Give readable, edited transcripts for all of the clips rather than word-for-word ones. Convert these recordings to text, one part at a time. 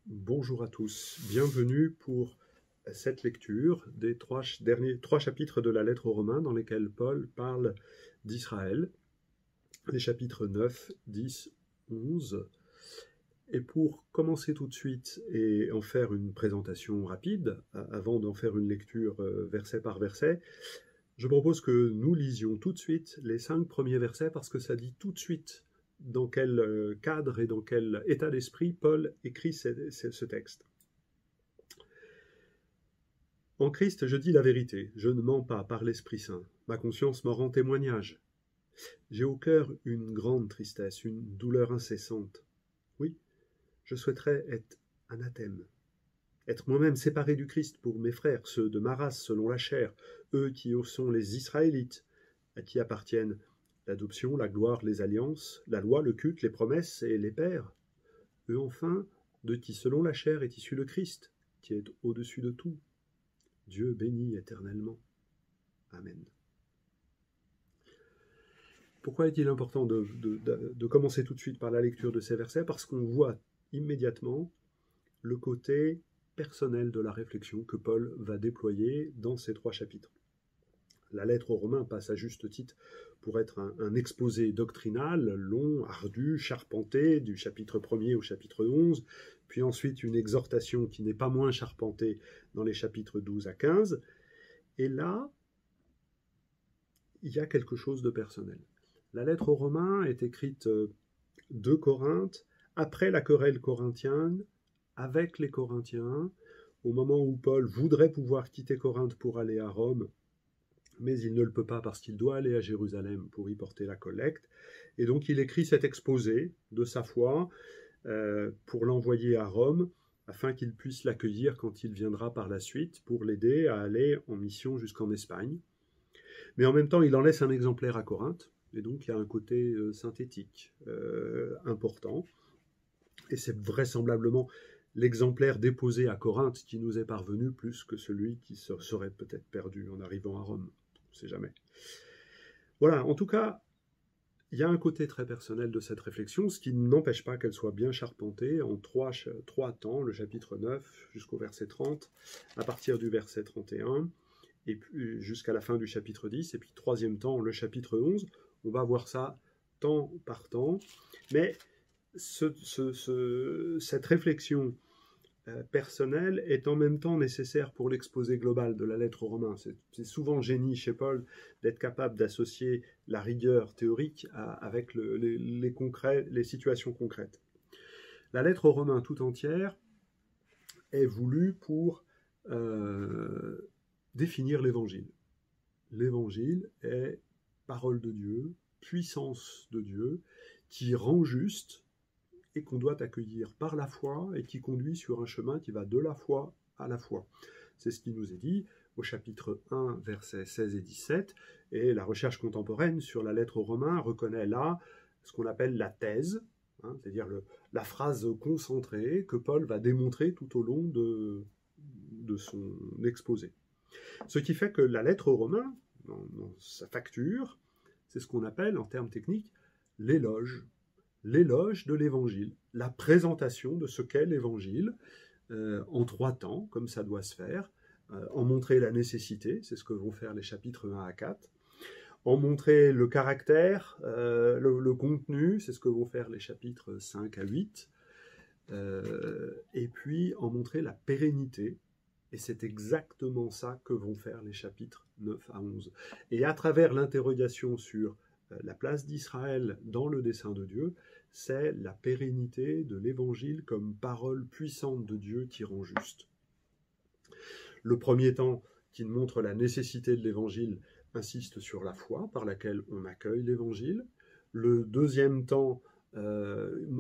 Bonjour à tous, bienvenue pour cette lecture des trois chapitres de la lettre aux Romains dans lesquels Paul parle d'Israël, les chapitres 9, 10, 11. Et pour commencer tout de suite et en faire une présentation rapide, avant d'en faire une lecture verset par verset, je propose que nous lisions tout de suite les 5 premiers versets parce que ça dit tout de suite dans quel cadre et dans quel état d'esprit Paul écrit ce texte. En Christ, je dis la vérité, je ne mens pas par l'Esprit Saint. Ma conscience m'en rend témoignage. J'ai au cœur une grande tristesse, une douleur incessante. Oui, je souhaiterais être anathème, être moi-même séparé du Christ pour mes frères, ceux de ma race selon la chair, eux qui sont les Israélites, à qui appartiennent l'adoption, la gloire, les alliances, la loi, le culte, les promesses et les pères. Eux enfin, de qui selon la chair est issu le Christ, qui est au-dessus de tout. Dieu béni éternellement. Amen. Pourquoi est-il important de commencer tout de suite par la lecture de ces versets? Parce qu'on voit immédiatement le côté personnel de la réflexion que Paul va déployer dans ces 3 chapitres. La lettre aux Romains passe à juste titre pour être un exposé doctrinal, long, ardu, charpenté, du chapitre 1er au chapitre 11, puis ensuite une exhortation qui n'est pas moins charpentée dans les chapitres 12 à 15. Et là, il y a quelque chose de personnel. La lettre aux Romains est écrite de Corinthe, après la querelle corinthienne, avec les Corinthiens, au moment où Paul voudrait pouvoir quitter Corinthe pour aller à Rome, mais il ne le peut pas parce qu'il doit aller à Jérusalem pour y porter la collecte. Et donc il écrit cet exposé de sa foi pour l'envoyer à Rome, afin qu'il puisse l'accueillir quand il viendra par la suite, pour l'aider à aller en mission jusqu'en Espagne. Mais en même temps, il en laisse un exemplaire à Corinthe, et donc il y a un côté synthétique important. Et c'est vraisemblablement l'exemplaire déposé à Corinthe qui nous est parvenu plus que celui qui serait peut-être perdu en arrivant à Rome. On ne sait jamais. Voilà, en tout cas, il y a un côté très personnel de cette réflexion, ce qui n'empêche pas qu'elle soit bien charpentée en trois temps, le chapitre 9 jusqu'au verset 30, à partir du verset 31, et puis jusqu'à la fin du chapitre 10, et puis troisième temps, le chapitre 11. On va voir ça temps par temps, mais cette réflexion personnelle est en même temps nécessaire pour l'exposé global de la lettre aux Romains. C'est souvent génie chez Paul d'être capable d'associer la rigueur théorique avec les situations concrètes. La lettre aux Romains tout entière est voulue pour définir l'Évangile. L'Évangile est parole de Dieu, puissance de Dieu, qui rend juste et qu'on doit accueillir par la foi et qui conduit sur un chemin qui va de la foi à la foi. C'est ce qui nous est dit au chapitre 1, versets 16 et 17, et la recherche contemporaine sur la lettre aux Romains reconnaît là ce qu'on appelle la thèse, c'est-à-dire la phrase concentrée que Paul va démontrer tout au long de son exposé. Ce qui fait que la lettre aux Romains, dans sa facture, c'est ce qu'on appelle en termes techniques l'éloge de l'Évangile, la présentation de ce qu'est l'Évangile en 3 temps, comme ça doit se faire, en montrer la nécessité, c'est ce que vont faire les chapitres 1 à 4, en montrer le caractère, le contenu, c'est ce que vont faire les chapitres 5 à 8, et puis en montrer la pérennité, et c'est exactement ça que vont faire les chapitres 9 à 11. Et à travers l'interrogation sur la place d'Israël dans le dessein de Dieu, c'est la pérennité de l'Évangile comme parole puissante de Dieu qui rend juste. Le premier temps, qui montre la nécessité de l'Évangile, insiste sur la foi par laquelle on accueille l'Évangile. Le deuxième temps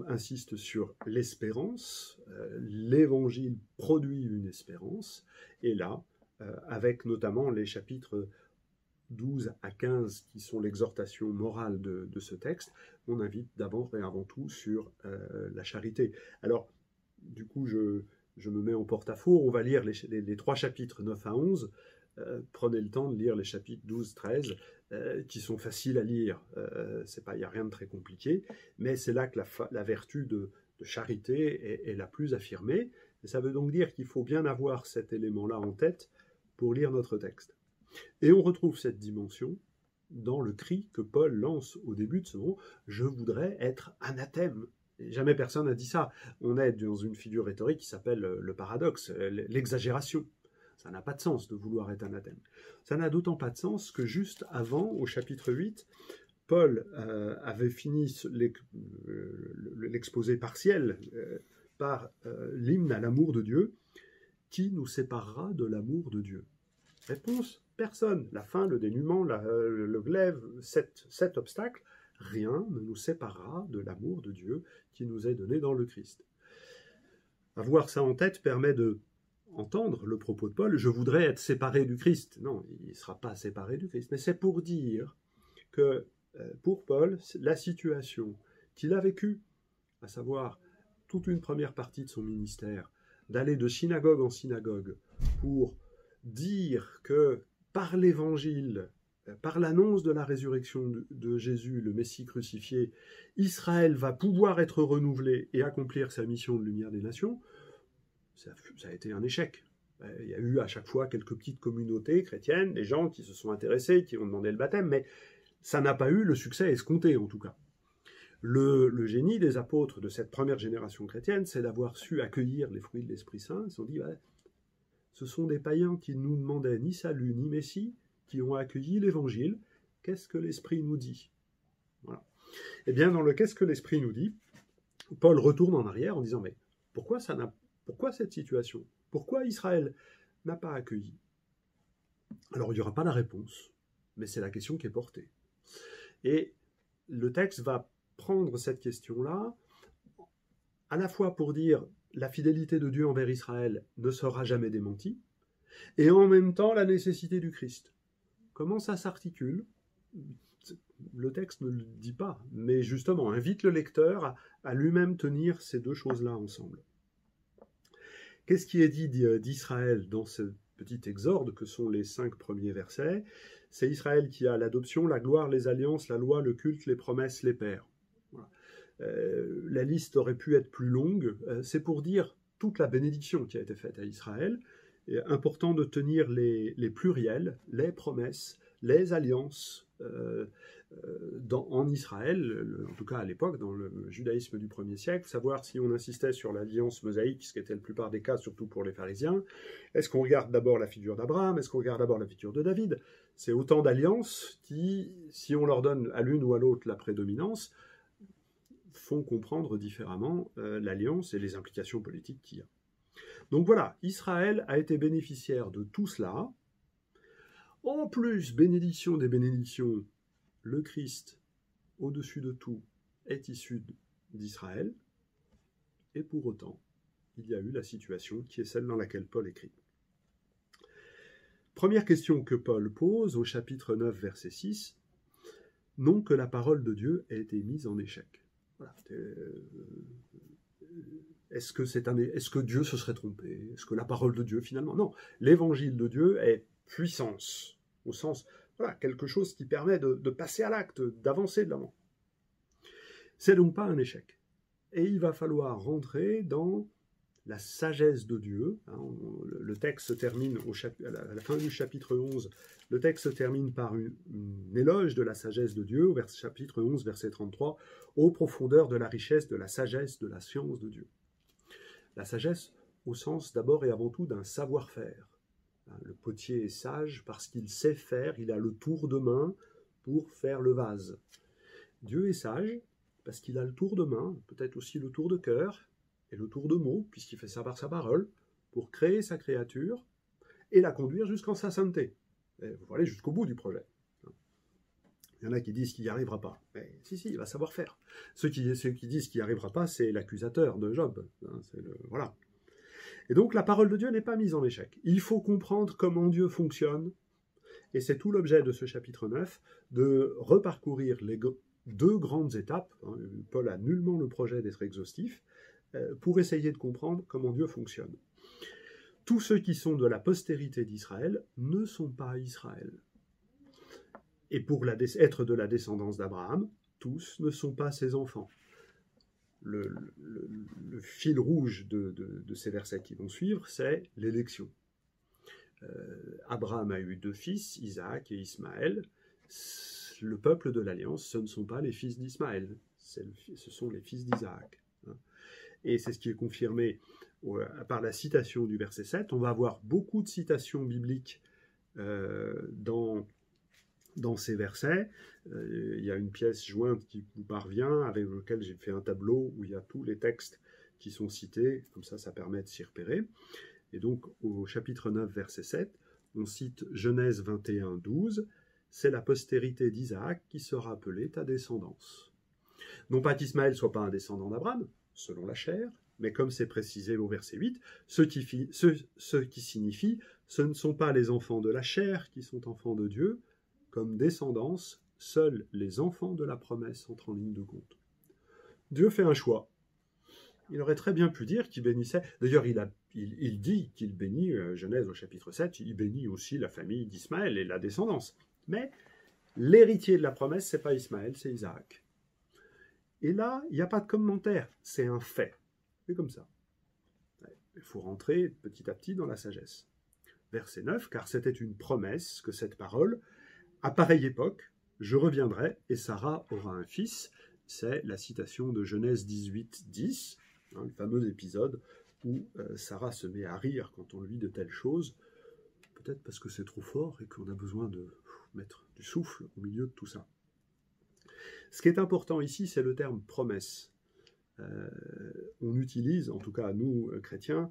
insiste sur l'espérance. L'Évangile produit une espérance. Et là, avec notamment les chapitres 12 à 15, qui sont l'exhortation morale de ce texte, on invite d'abord et avant tout sur la charité. Alors, du coup, je me mets en porte-à-faux. On va lire les 3 chapitres 9 à 11. Prenez le temps de lire les chapitres 12, 13, qui sont faciles à lire. Il n'y a rien de très compliqué, mais c'est là que la vertu charité est la plus affirmée. Et ça veut donc dire qu'il faut bien avoir cet élément-là en tête pour lire notre texte. Et on retrouve cette dimension dans le cri que Paul lance au début de ce mot « Je voudrais être anathème ». Et jamais personne n'a dit ça. On est dans une figure rhétorique qui s'appelle le paradoxe, l'exagération. Ça n'a pas de sens de vouloir être anathème. Ça n'a d'autant pas de sens que juste avant, au chapitre 8, Paul avait fini l'exposé partiel par l'hymne à l'amour de Dieu. Qui nous séparera de l'amour de Dieu? Réponse, personne. La faim, le dénuement, le glaive, cet obstacle, rien ne nous séparera de l'amour de Dieu qui nous est donné dans le Christ. Avoir ça en tête permet de entendre le propos de Paul, je voudrais être séparé du Christ. Non, il ne sera pas séparé du Christ, mais c'est pour dire que pour Paul, la situation qu'il a vécue, à savoir toute une première partie de son ministère, d'aller de synagogue en synagogue pour dire que par l'évangile, par l'annonce de la résurrection de Jésus, le Messie crucifié, Israël va pouvoir être renouvelé et accomplir sa mission de lumière des nations, ça a été un échec. Il y a eu à chaque fois quelques petites communautés chrétiennes, des gens qui se sont intéressés, qui ont demandé le baptême, mais ça n'a pas eu le succès escompté en tout cas. Le génie des apôtres de cette première génération chrétienne, c'est d'avoir su accueillir les fruits de l'Esprit Saint. Ils se sont dit, ce sont des païens qui ne nous demandaient ni salut ni Messie, qui ont accueilli l'Évangile. Qu'est-ce que l'Esprit nous dit? Voilà. Eh bien, dans le qu'est-ce que l'Esprit nous dit, Paul retourne en arrière en disant, mais pourquoi cette situation? Pourquoi Israël n'a pas accueilli? Alors, il n'y aura pas la réponse, mais c'est la question qui est portée. Et le texte va prendre cette question-là, à la fois pour dire la fidélité de Dieu envers Israël ne sera jamais démentie, et en même temps la nécessité du Christ. Comment ça s'articule? Le texte ne le dit pas, mais justement invite le lecteur à lui-même tenir ces deux choses-là ensemble. Qu'est-ce qui est dit d'Israël dans ce petit exorde que sont les 5 premiers versets? C'est Israël qui a l'adoption, la gloire, les alliances, la loi, le culte, les promesses, les pères. Voilà. La liste aurait pu être plus longue. C'est pour dire toute la bénédiction qui a été faite à Israël. Il est important de tenir les pluriels, les promesses, les alliances en Israël, en tout cas à l'époque, dans le judaïsme du 1er siècle, savoir si on insistait sur l'alliance mosaïque, ce qui était la plupart des cas, surtout pour les pharisiens. Est-ce qu'on regarde d'abord la figure d'Abraham? Est-ce qu'on regarde d'abord la figure de David? C'est autant d'alliances qui, si on leur donne à l'une ou à l'autre la prédominance, font comprendre différemment l'alliance et les implications politiques qu'il y a. Donc voilà, Israël a été bénéficiaire de tout cela. En plus, bénédiction des bénédictions, le Christ, au-dessus de tout, est issu d'Israël. Et pour autant, il y a eu la situation qui est celle dans laquelle Paul écrit. Première question que Paul pose au chapitre 9, verset 6. Non que la parole de Dieu ait été mise en échec. Voilà. Est-ce que Dieu se serait trompé? Est-ce que la parole de Dieu, finalement? Non. L'évangile de Dieu est puissance, au sens, voilà, quelque chose qui permet de passer à l'acte, d'avancer de l'avant. C'est donc pas un échec. Et il va falloir rentrer dans la sagesse de Dieu. Le texte se termine à la fin du chapitre 11. Le texte se termine par une éloge de la sagesse de Dieu, au chapitre 11, verset 33, aux profondeurs de la richesse, de la sagesse, de la science de Dieu. La sagesse au sens d'abord et avant tout d'un savoir-faire. Le potier est sage parce qu'il sait faire, il a le tour de main pour faire le vase. Dieu est sage parce qu'il a le tour de main, peut-être aussi le tour de cœur, et le tour de mots, puisqu'il fait ça par sa parole, pour créer sa créature et la conduire jusqu'en sa sainteté. Il faut aller jusqu'au bout du projet. Il y en a qui disent qu'il n'y arrivera pas. Mais si, il va savoir faire. Ceux qui disent qu'il n'y arrivera pas, c'est l'accusateur de Job. Voilà. Et donc la parole de Dieu n'est pas mise en échec. Il faut comprendre comment Dieu fonctionne, et c'est tout l'objet de ce chapitre 9, de reparcourir les 2 grandes étapes. Paul a nullement le projet d'être exhaustif, pour essayer de comprendre comment Dieu fonctionne. Tous ceux qui sont de la postérité d'Israël ne sont pas Israël. Et pour être de la descendance d'Abraham, tous ne sont pas ses enfants. le fil rouge de ces versets qui vont suivre, c'est l'élection. Abraham a eu 2 fils, Isaac et Ismaël. Le peuple de l'Alliance, ce ne sont pas les fils d'Ismaël, ce sont les fils d'Isaac. Et c'est ce qui est confirmé par la citation du verset 7. On va avoir beaucoup de citations bibliques dans ces versets. Il y a une pièce jointe qui vous parvient, avec laquelle j'ai fait un tableau où il y a tous les textes qui sont cités, comme ça permet de s'y repérer. Et donc au chapitre 9, verset 7, on cite Genèse 21, 12, c'est la postérité d'Isaac qui sera appelée ta descendance. Non pas qu'Ismaël ne soit pas un descendant d'Abraham, selon la chair, mais comme c'est précisé au verset 8, ce qui signifie, ce ne sont pas les enfants de la chair qui sont enfants de Dieu, comme descendance, seuls les enfants de la promesse entrent en ligne de compte. Dieu fait un choix. Il aurait très bien pu dire qu'il bénissait. D'ailleurs, il dit qu'il bénit, Genèse au chapitre 7, il bénit aussi la famille d'Ismaël et la descendance. Mais l'héritier de la promesse, ce n'est pas Ismaël, c'est Isaac. Et là, il n'y a pas de commentaire, c'est un fait. C'est comme ça. Il faut rentrer petit à petit dans la sagesse. Verset 9, car c'était une promesse que cette parole, à pareille époque, je reviendrai et Sarah aura un fils. C'est la citation de Genèse 18, 10, le fameux épisode où Sarah se met à rire quand on lui dit de telles choses, peut-être parce que c'est trop fort et qu'on a besoin de mettre du souffle au milieu de tout ça. Ce qui est important ici, c'est le terme promesse. On utilise, en tout cas nous chrétiens,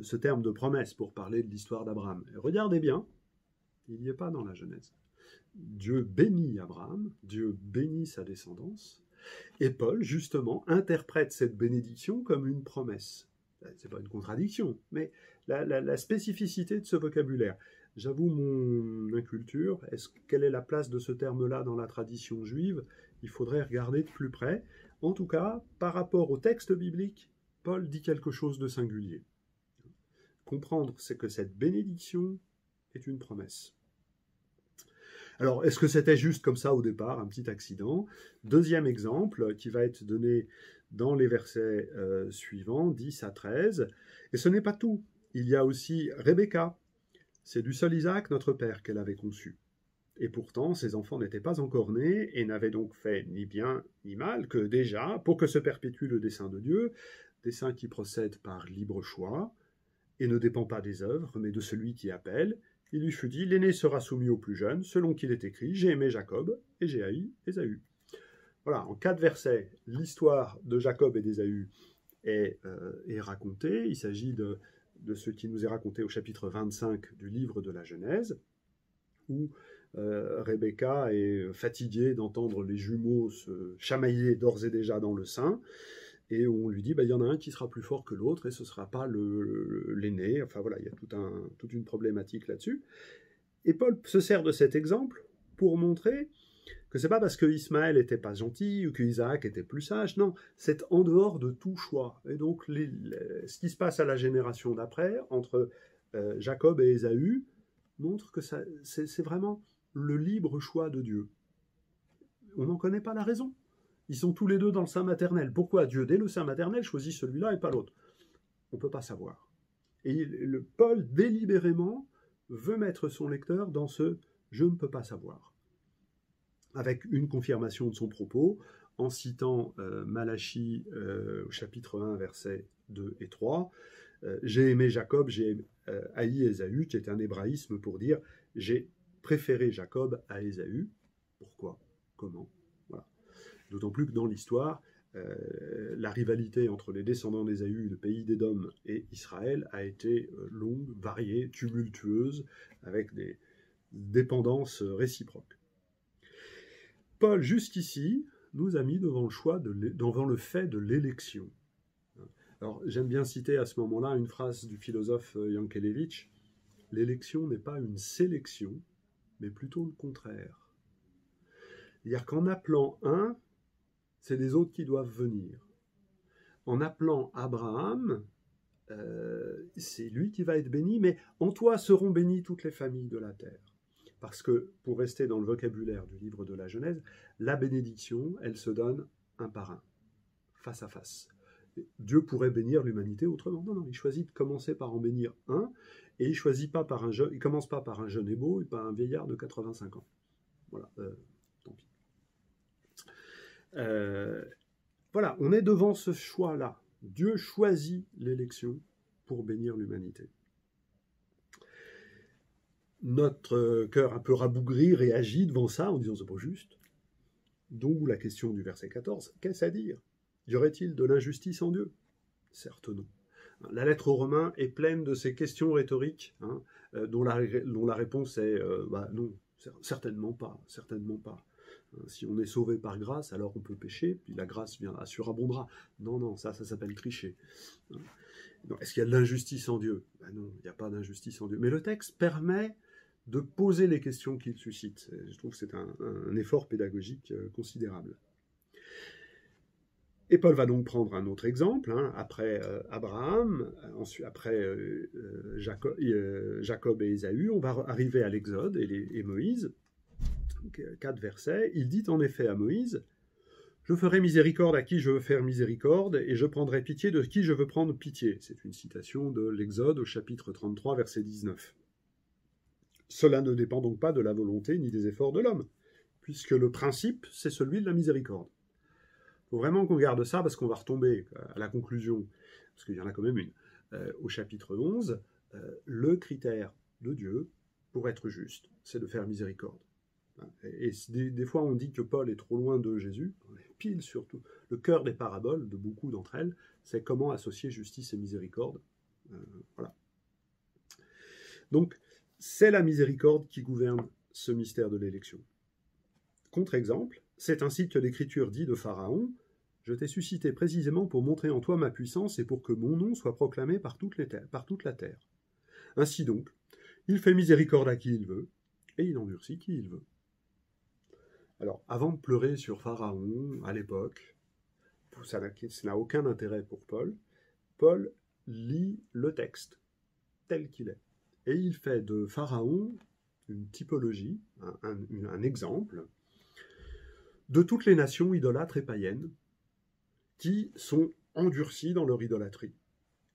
ce terme de promesse pour parler de l'histoire d'Abraham. Regardez bien, il n'y est pas dans la Genèse. Dieu bénit Abraham, Dieu bénit sa descendance, et Paul, justement, interprète cette bénédiction comme une promesse. Ce n'est pas une contradiction, mais la spécificité de ce vocabulaire. J'avoue mon inculture. Quelle est la place de ce terme-là dans la tradition juive? Il faudrait regarder de plus près. En tout cas, par rapport au texte biblique, Paul dit quelque chose de singulier. Comprendre, c'est que cette bénédiction est une promesse. Alors, est-ce que c'était juste comme ça au départ, un petit accident? Deuxième exemple, qui va être donné dans les versets suivants, 10 à 13. Et ce n'est pas tout. Il y a aussi Rebecca. C'est du seul Isaac, notre père, qu'elle avait conçu. Et pourtant, ses enfants n'étaient pas encore nés et n'avaient donc fait ni bien ni mal que déjà, pour que se perpétue le dessein de Dieu, dessein qui procède par libre choix et ne dépend pas des œuvres, mais de celui qui appelle, il lui fut dit, l'aîné sera soumis au plus jeune, selon qu'il est écrit, j'ai aimé Jacob et j'ai haï Ésaü. Voilà, en 4 versets, l'histoire de Jacob et d'Ésaü est racontée. Il s'agit de ce qui nous est raconté au chapitre 25 du livre de la Genèse, où Rebecca est fatiguée d'entendre les jumeaux se chamailler d'ores et déjà dans le sein, et on lui dit, il y en a un qui sera plus fort que l'autre, et ce ne sera pas l'aîné. Enfin voilà, il y a toute une problématique là-dessus. Et Paul se sert de cet exemple pour montrer que ce n'est pas parce que Ismaël n'était pas gentil ou que Isaac était plus sage, non, c'est en dehors de tout choix. Et donc, ce qui se passe à la génération d'après, entre Jacob et Ésaü, montre que c'est vraiment le libre choix de Dieu. On n'en connaît pas la raison. Ils sont tous les deux dans le sein maternel. Pourquoi Dieu, dès le sein maternel, choisit celui-là et pas l'autre? On ne peut pas savoir. Et Paul, délibérément, veut mettre son lecteur dans ce « je ne peux pas savoir », avec une confirmation de son propos, en citant Malachie au chapitre 1, versets 2 et 3. J'ai aimé Jacob, j'ai haï Ésaü, qui est un hébraïsme pour dire « j'ai préféré Jacob à Ésaü ». Pourquoi? Comment? Voilà. D'autant plus que dans l'histoire, la rivalité entre les descendants d'Ésaü, le pays d'Édom et Israël, a été longue, variée, tumultueuse, avec des dépendances réciproques. Paul, jusqu'ici, nous a mis devant le fait de l'élection. Alors, j'aime bien citer à ce moment-là une phrase du philosophe Yankelevitch, « L'élection n'est pas une sélection, mais plutôt le contraire. » C'est-à-dire qu'en appelant un, c'est les autres qui doivent venir. En appelant Abraham, c'est lui qui va être béni, mais en toi seront bénies toutes les familles de la terre. Parce que, pour rester dans le vocabulaire du livre de la Genèse, la bénédiction, elle se donne un par un, face à face. Dieu pourrait bénir l'humanité autrement. Non, non, il choisit de commencer par en bénir un, et il commence pas par un jeune hébeau et pas un vieillard de 85 ans. Voilà, tant pis. Voilà, on est devant ce choix-là. Dieu choisit l'élection pour bénir l'humanité. Notre cœur un peu rabougri réagit devant ça en disant c'est pas juste. D'où la question du verset 14. Qu'est-ce à dire? Y aurait-il de l'injustice en Dieu? Certes non. La lettre aux Romains est pleine de ces questions rhétoriques dont la réponse est non, certainement pas, certainement pas. Si on est sauvé par grâce, alors on peut pécher, puis la grâce surabondera. Non, non, ça s'appelle tricher. Est-ce qu'il y a de l'injustice en Dieu? Non, il n'y a pas d'injustice en Dieu. Mais le texte permet de poser les questions qu'il suscite. Je trouve que c'est un effort pédagogique considérable. Et Paul va donc prendre un autre exemple, après Abraham, ensuite après Jacob et Ésaü, on va arriver à l'Exode et Moïse, 4 versets. Il dit en effet à Moïse, « Je ferai miséricorde à qui je veux faire miséricorde, et je prendrai pitié de qui je veux prendre pitié. » C'est une citation de l'Exode au chapitre 33, verset 19. Cela ne dépend donc pas de la volonté ni des efforts de l'homme, puisque le principe, c'est celui de la miséricorde. Il faut vraiment qu'on garde ça, parce qu'on va retomber à la conclusion, parce qu'il y en a quand même une, au chapitre 11, le critère de Dieu, pour être juste, c'est de faire miséricorde. Et des fois, on dit que Paul est trop loin de Jésus, pile surtout. Le cœur des paraboles, de beaucoup d'entre elles, c'est comment associer justice et miséricorde. Voilà. Donc, c'est la miséricorde qui gouverne ce mystère de l'élection. Contre-exemple, c'est ainsi que l'Écriture dit de Pharaon, « Je t'ai suscité précisément pour montrer en toi ma puissance et pour que mon nom soit proclamé par toute la terre. Ainsi donc, il fait miséricorde à qui il veut, et il endurcit qui il veut. » Alors, avant de pleurer sur Pharaon, à l'époque, ça n'a aucun intérêt pour Paul, Paul lit le texte tel qu'il est. Et il fait de Pharaon une typologie, un exemple, de toutes les nations idolâtres et païennes qui sont endurcies dans leur idolâtrie,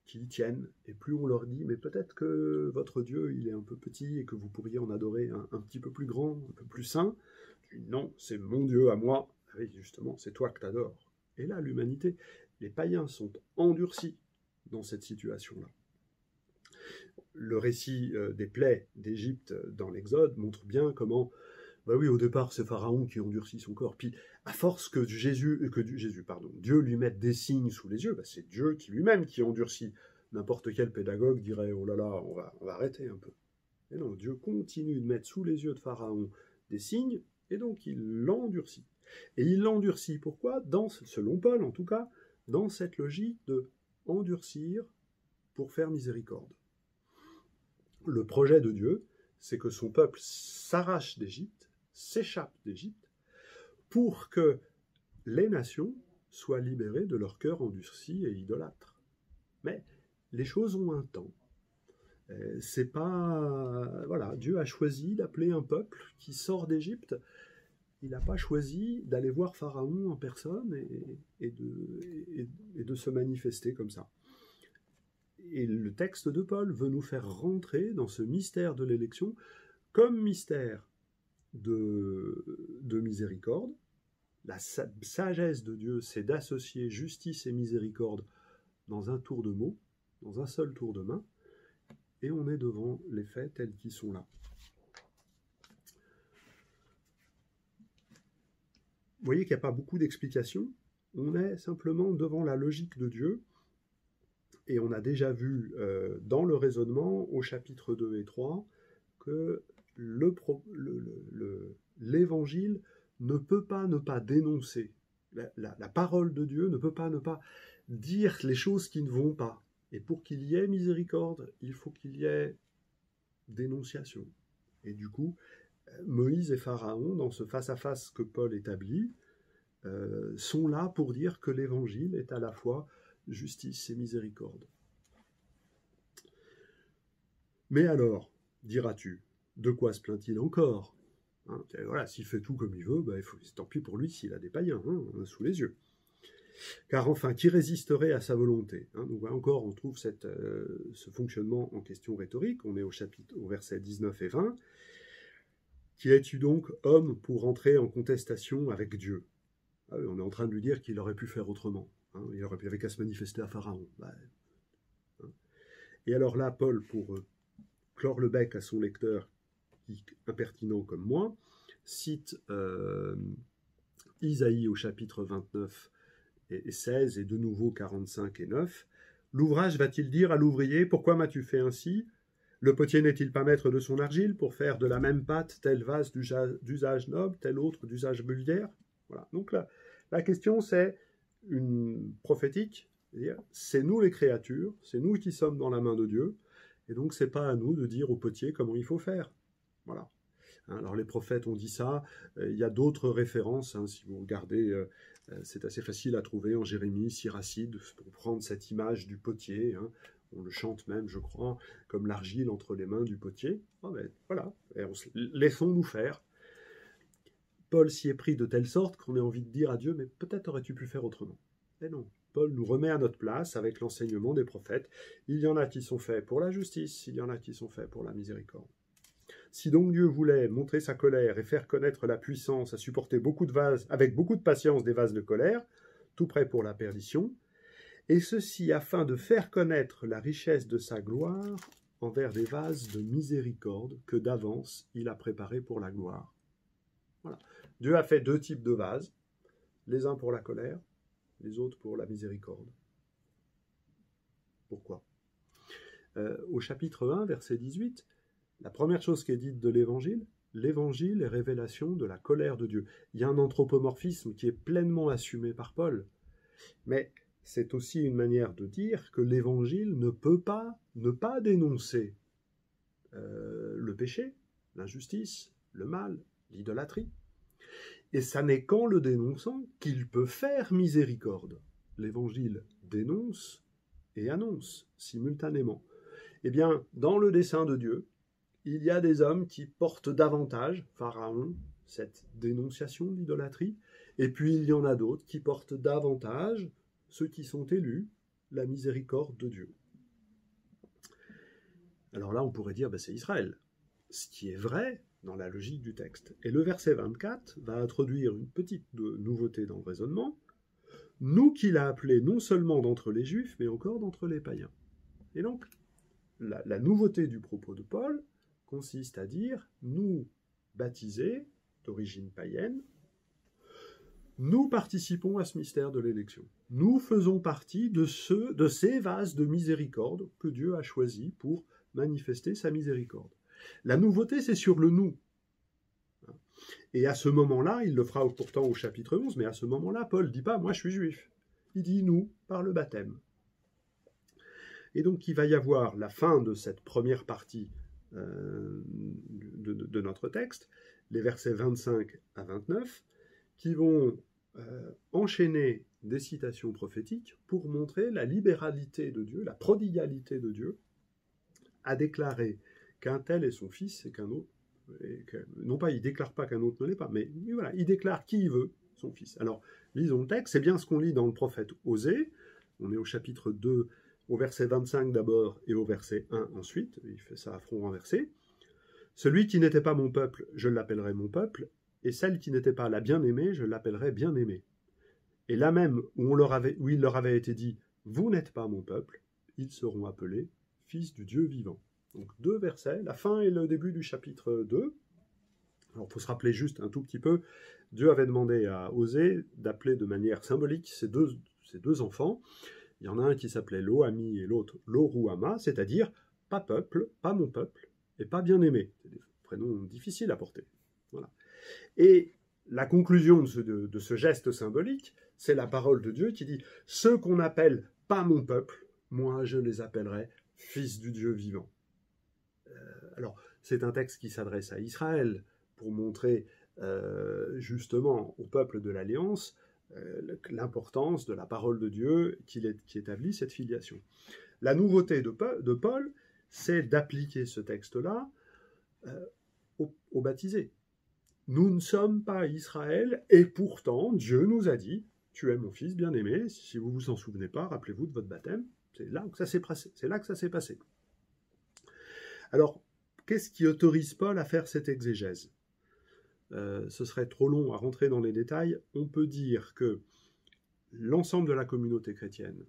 qui y tiennent, et plus on leur dit, mais peut-être que votre Dieu, il est un peu petit et que vous pourriez en adorer un petit peu plus grand, un peu plus saint, non, c'est mon Dieu à moi. Oui, justement, c'est toi que t'adores. Et là, l'humanité, les païens sont endurcis dans cette situation-là. Le récit des plaies d'Égypte dans l'Exode montre bien comment, oui, au départ, c'est Pharaon qui endurcit son corps. Puis, à force que Dieu lui mette des signes sous les yeux, c'est Dieu qui lui-même qui endurcit. N'importe quel pédagogue dirait, oh là là, on va arrêter un peu. Et non, Dieu continue de mettre sous les yeux de Pharaon des signes, et donc il l'endurcit. Et il l'endurcit, pourquoi? Selon Paul en tout cas, dans cette logique de endurcir pour faire miséricorde. Le projet de Dieu, c'est que son peuple s'arrache d'Égypte, s'échappe d'Égypte, pour que les nations soient libérées de leur cœur endurci et idolâtre. Mais les choses ont un temps. C'est pas... Voilà, Dieu a choisi d'appeler un peuple qui sort d'Égypte. Il n'a pas choisi d'aller voir Pharaon en personne et de se manifester comme ça. Et le texte de Paul veut nous faire rentrer dans ce mystère de l'élection comme mystère de miséricorde. La sagesse de Dieu, c'est d'associer justice et miséricorde dans un tour de mots, dans un seul tour de main, et on est devant les faits tels qu'ils sont là. Vous voyez qu'il n'y a pas beaucoup d'explications, on est simplement devant la logique de Dieu, et on a déjà vu dans le raisonnement, au chapitre 2 et 3, que l'évangile ne peut pas ne pas dénoncer. La parole de Dieu ne peut pas ne pas dire les choses qui ne vont pas. Et pour qu'il y ait miséricorde, il faut qu'il y ait dénonciation. Et du coup, Moïse et Pharaon, dans ce face-à-face que Paul établit, sont là pour dire que l'évangile est à la fois justice et miséricorde. Mais alors, diras-tu, de quoi se plaint-il encore? Voilà, s'il fait tout comme il veut, tant pis pour lui s'il a des païens sous les yeux. Car enfin, qui résisterait à sa volonté, hein? Donc là encore, on trouve ce fonctionnement en question rhétorique. On est au verset 19 et 20. Qui es-tu donc, homme, pour entrer en contestation avec Dieu? Ah oui, on est en train de lui dire qu'il aurait pu faire autrement. Hein? Il avait qu'à se manifester à Pharaon. Hein. Et alors là, Paul, pour clore le bec à son lecteur, impertinent comme moi, cite Isaïe au chapitre 29 et 16, et de nouveau 45 et 9. L'ouvrage va-t-il dire à l'ouvrier, pourquoi m'as-tu fait ainsi? Le potier n'est-il pas maître de son argile pour faire de la même pâte tel vase d'usage noble, tel autre d'usage vulgaire? Voilà. Donc là, la question c'est une prophétique, c'est nous les créatures, c'est nous qui sommes dans la main de Dieu, et donc c'est pas à nous de dire au potier comment il faut faire. Voilà. Alors les prophètes ont dit ça, il y a d'autres références, hein, si vous regardez, c'est assez facile à trouver en Jérémie, Siracide, pour prendre cette image du potier, hein. On le chante même, je crois, comme l'argile entre les mains du potier. Ah ben, voilà, laissons-nous faire. Paul s'y est pris de telle sorte qu'on a envie de dire à Dieu, mais peut-être aurais-tu pu faire autrement. Mais non, Paul nous remet à notre place avec l'enseignement des prophètes. Il y en a qui sont faits pour la justice, il y en a qui sont faits pour la miséricorde. Si donc Dieu voulait montrer sa colère et faire connaître la puissance à supporter avec beaucoup de patience des vases de colère, tout prêt pour la perdition, et ceci afin de faire connaître la richesse de sa gloire envers des vases de miséricorde que d'avance il a préparés pour la gloire. Voilà. Dieu a fait deux types de vases, les uns pour la colère, les autres pour la miséricorde. Pourquoi? Au chapitre 1, verset 18, la première chose qui est dite de l'Évangile est révélation de la colère de Dieu. Il y a un anthropomorphisme qui est pleinement assumé par Paul, mais c'est aussi une manière de dire que l'Évangile ne peut pas ne pas dénoncer le péché, l'injustice, le mal, l'idolâtrie. Et ça n'est qu'en le dénonçant qu'il peut faire miséricorde. L'Évangile dénonce et annonce simultanément. Eh bien, dans le dessein de Dieu, il y a des hommes qui portent davantage, Pharaon, cette dénonciation de l'idolâtrie, et puis il y en a d'autres qui portent davantage, ceux qui sont élus, la miséricorde de Dieu. Alors là, on pourrait dire, c'est Israël, ce qui est vrai dans la logique du texte. Et le verset 24 va introduire une petite nouveauté dans le raisonnement, nous qu'il a appelés non seulement d'entre les Juifs, mais encore d'entre les païens. Et donc, la nouveauté du propos de Paul consiste à dire, nous, baptisés, d'origine païenne, nous participons à ce mystère de l'élection. Nous faisons partie de ces vases de miséricorde que Dieu a choisis pour manifester sa miséricorde. La nouveauté, c'est sur le nous. Et à ce moment-là, il le fera pourtant au chapitre 11, mais à ce moment-là, Paul ne dit pas « moi je suis juif ». Il dit « nous » par le baptême. Et donc il va y avoir la fin de cette première partie de notre texte, les versets 25 à 29, qui vont enchaîner des citations prophétiques pour montrer la libéralité de Dieu, la prodigalité de Dieu, à déclarer qu'un tel est son fils et qu'un autre, non pas il ne déclare pas qu'un autre ne l'est pas, mais voilà, il déclare qui il veut son fils. Alors, lisons le texte, c'est bien ce qu'on lit dans le prophète Osée, on est au chapitre 2, au verset 25 d'abord et au verset 1 ensuite, il fait ça à front renversé. Celui qui n'était pas mon peuple, je l'appellerai mon peuple, et celle qui n'était pas la bien-aimée, je l'appellerai bien-aimée. Et là même où il leur avait été dit, vous n'êtes pas mon peuple, ils seront appelés fils du Dieu vivant. Donc deux versets, la fin et le début du chapitre 2. Alors il faut se rappeler juste un tout petit peu, Dieu avait demandé à Osée d'appeler de manière symbolique ses deux enfants. Il y en a un qui s'appelait Lo-Ami et l'autre Lo-Ruhama, c'est-à-dire pas peuple, pas mon peuple, et pas bien-aimé. C'est des prénoms difficiles à porter. Voilà. Et la conclusion de ce geste symbolique, c'est la parole de Dieu qui dit « Ceux qu'on appelle pas mon peuple, moi je les appellerai fils du Dieu vivant ». Alors, c'est un texte qui s'adresse à Israël pour montrer justement au peuple de l'Alliance l'importance de la parole de Dieu qui établit cette filiation. La nouveauté de Paul, c'est d'appliquer ce texte-là aux baptisés. Nous ne sommes pas Israël, et pourtant Dieu nous a dit, tu es mon fils bien-aimé, si vous vous en souvenez pas, rappelez-vous de votre baptême, c'est là que ça s'est passé. C'est là que ça s'est passé. Alors, qu'est-ce qui autorise Paul à faire cette exégèse ? Ce serait trop long à rentrer dans les détails. On peut dire que l'ensemble de la communauté chrétienne,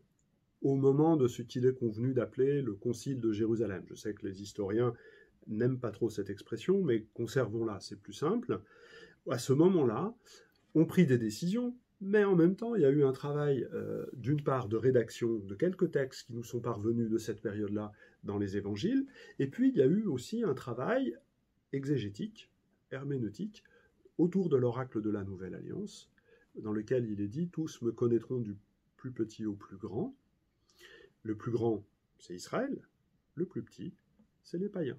au moment de ce qu'il est convenu d'appeler le Concile de Jérusalem, je sais que les historiens n'aiment pas trop cette expression, mais conservons-la, c'est plus simple. À ce moment-là, on prit des décisions, mais en même temps, il y a eu un travail, d'une part, de rédaction de quelques textes qui nous sont parvenus de cette période-là dans les évangiles, et puis il y a eu aussi un travail exégétique, herméneutique, autour de l'oracle de la Nouvelle Alliance, dans lequel il est dit « Tous me connaîtront du plus petit au plus grand ». Le plus grand, c'est Israël, le plus petit, c'est les païens.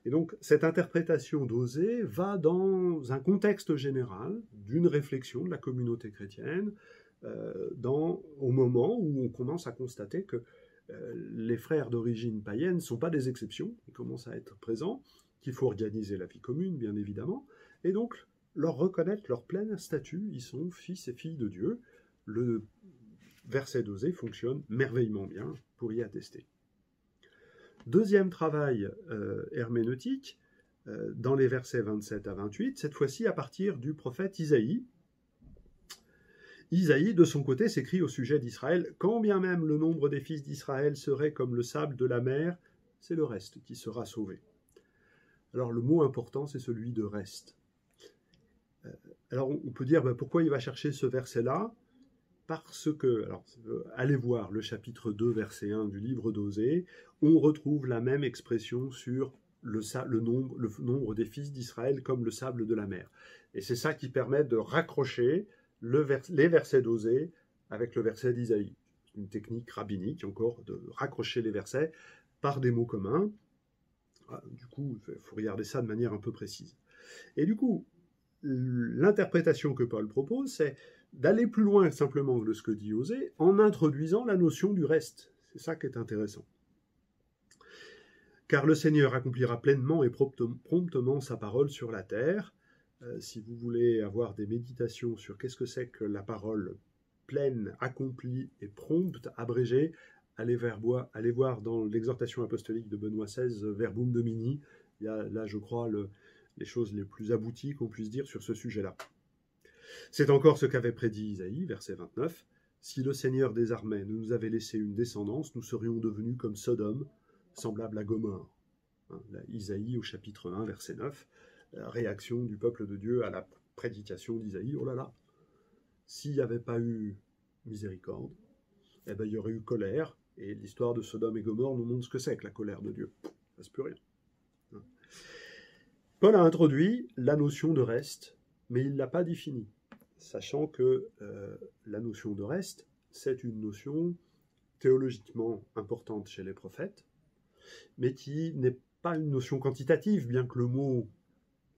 Et donc, cette interprétation d'Osée va dans un contexte général d'une réflexion de la communauté chrétienne au moment où on commence à constater que les frères d'origine païenne ne sont pas des exceptions, ils commencent à être présents, qu'il faut organiser la vie commune, bien évidemment, et donc leur reconnaître leur plein statut, ils sont fils et filles de Dieu. Le verset d'Osée fonctionne merveilleusement bien pour y attester. Deuxième travail herméneutique, dans les versets 27 à 28, cette fois-ci à partir du prophète Isaïe. Isaïe, de son côté, s'écrit au sujet d'Israël « Quand bien même le nombre des fils d'Israël serait comme le sable de la mer, c'est le reste qui sera sauvé. » Alors le mot important, c'est celui de « reste ». Alors on peut dire, pourquoi il va chercher ce verset-là ? Parce que, alors, allez voir le chapitre 2, verset 1 du livre d'Osée, on retrouve la même expression sur le nombre des fils d'Israël comme le sable de la mer. Et c'est ça qui permet de raccrocher les versets d'Osée avec le verset d'Isaïe. C'est une technique rabbinique, encore, de raccrocher les versets par des mots communs. Du coup, il faut regarder ça de manière un peu précise. Et du coup, l'interprétation que Paul propose, c'est d'aller plus loin simplement de ce que dit Osée, en introduisant la notion du reste. C'est ça qui est intéressant. Car le Seigneur accomplira pleinement et promptement sa parole sur la terre. Si vous voulez avoir des méditations sur qu'est-ce que c'est que la parole pleine, accomplie et prompte, abrégée, allez voir dans l'exhortation apostolique de Benoît XVI, Verbum Domini. Il y a là, je crois, les choses les plus abouties qu'on puisse dire sur ce sujet-là. C'est encore ce qu'avait prédit Isaïe, verset 29. « Si le Seigneur des armées ne nous avait laissé une descendance, nous serions devenus comme Sodome, semblable à Gomorrhe. » Isaïe au chapitre 1, verset 9. Réaction du peuple de Dieu à la prédication d'Isaïe. Oh là là, s'il n'y avait pas eu miséricorde, eh ben, il y aurait eu colère. Et l'histoire de Sodome et Gomorrhe nous montre ce que c'est que la colère de Dieu. Il ne reste plus rien. Paul a introduit la notion de reste, mais il ne l'a pas définie, sachant que la notion de reste, c'est une notion théologiquement importante chez les prophètes, mais qui n'est pas une notion quantitative, bien que le mot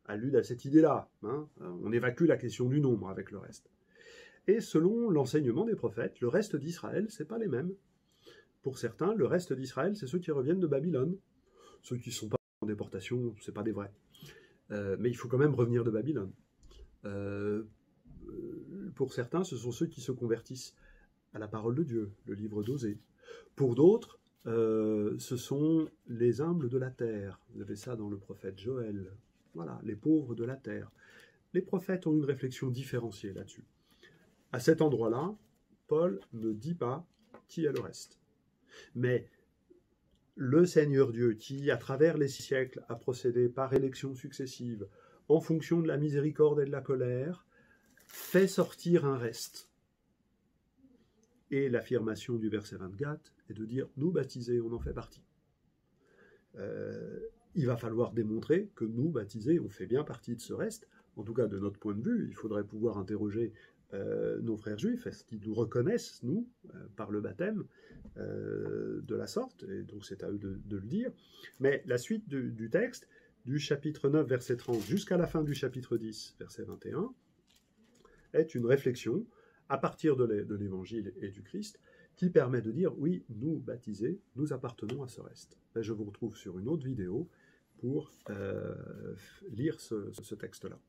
allude à cette idée-là. On évacue la question du nombre avec le reste. Et selon l'enseignement des prophètes, le reste d'Israël, ce n'est pas les mêmes. Pour certains, le reste d'Israël, c'est ceux qui reviennent de Babylone. Ceux qui ne sont pas en déportation, ce n'est pas des vrais. Mais il faut quand même revenir de Babylone. Pour certains, ce sont ceux qui se convertissent à la parole de Dieu, le livre d'Osée. Pour d'autres, ce sont les humbles de la terre. Vous avez ça dans le prophète Joël. Voilà, les pauvres de la terre. Les prophètes ont une réflexion différenciée là-dessus. À cet endroit-là, Paul ne dit pas qui est le reste. Mais le Seigneur Dieu, qui, à travers les siècles, a procédé par élections successives, en fonction de la miséricorde et de la colère, fait sortir un reste. Et l'affirmation du verset 24 est de dire « nous baptisés, on en fait partie ». Il va falloir démontrer que nous, baptisés, on fait bien partie de ce reste. En tout cas, de notre point de vue, il faudrait pouvoir interroger nos frères juifs, est-ce qu'ils nous reconnaissent, nous, par le baptême, de la sorte, et donc c'est à eux de le dire. Mais la suite du texte, du chapitre 9, verset 30, jusqu'à la fin du chapitre 10, verset 21, est une réflexion, à partir de l'Évangile et du Christ, qui permet de dire, oui, nous, baptisés, nous appartenons à ce reste. Et je vous retrouve sur une autre vidéo pour lire ce texte-là.